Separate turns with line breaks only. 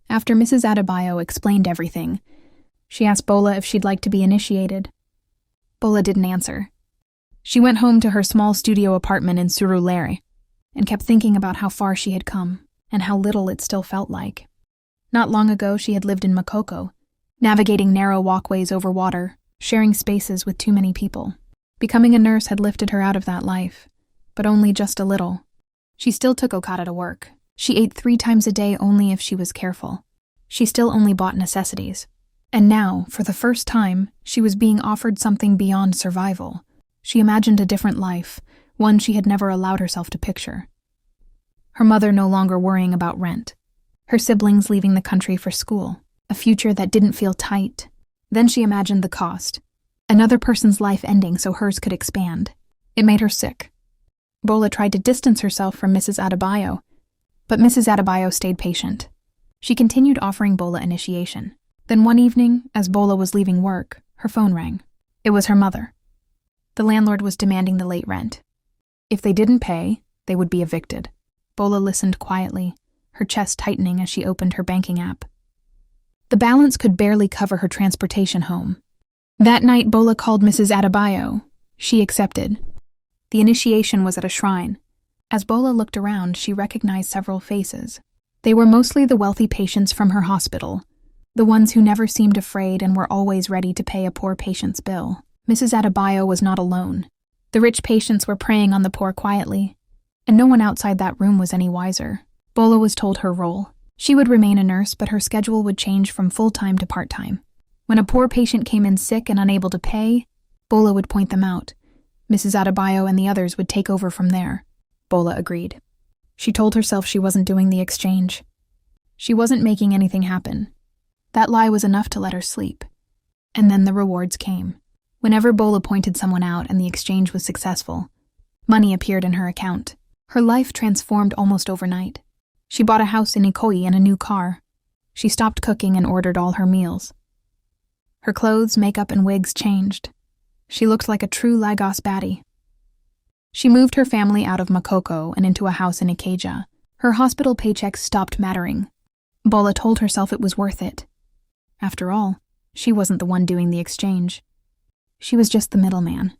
After Mrs. Adebayo explained everything, she asked Bola if she'd like to be initiated. Bola didn't answer. She went home to her small studio apartment in Surulere and kept thinking about how far she had come and how little it still felt like. Not long ago, she had lived in Makoko, navigating narrow walkways over water, sharing spaces with too many people. Becoming a nurse had lifted her out of that life, but only just a little. She still took Okada to work. She ate 3 times a day only if she was careful. She still only bought necessities. And now, for the first time, she was being offered something beyond survival. She imagined a different life, one she had never allowed herself to picture. Her mother no longer worrying about rent. Her siblings leaving the country for school. A future that didn't feel tight. Then she imagined the cost. Another person's life ending so hers could expand. It made her sick. Bola tried to distance herself from Mrs. Adebayo, but Mrs. Adebayo stayed patient. She continued offering Bola initiation. Then one evening, as Bola was leaving work, her phone rang. It was her mother. The landlord was demanding the late rent. If they didn't pay, they would be evicted. Bola listened quietly, her chest tightening as she opened her banking app. The balance could barely cover her transportation home. That night, Bola called Mrs. Adebayo. She accepted. The initiation was at a shrine. As Bola looked around, she recognized several faces. They were mostly the wealthy patients from her hospital, the ones who never seemed afraid and were always ready to pay a poor patient's bill. Mrs. Adebayo was not alone. The rich patients were preying on the poor quietly, and no one outside that room was any wiser. Bola was told her role. She would remain a nurse, but her schedule would change from full-time to part-time. When a poor patient came in sick and unable to pay, Bola would point them out. Mrs. Adebayo and the others would take over from there. Bola agreed. She told herself she wasn't doing the exchange. She wasn't making anything happen. That lie was enough to let her sleep. And then the rewards came. Whenever Bola pointed someone out and the exchange was successful, money appeared in her account. Her life transformed almost overnight. She bought a house in Ikoyi and a new car. She stopped cooking and ordered all her meals. Her clothes, makeup, and wigs changed. She looked like a true Lagos baddie. She moved her family out of Makoko and into a house in Ikeja. Her hospital paychecks stopped mattering. Bola told herself it was worth it. After all, she wasn't the one doing the exchange. She was just the middleman.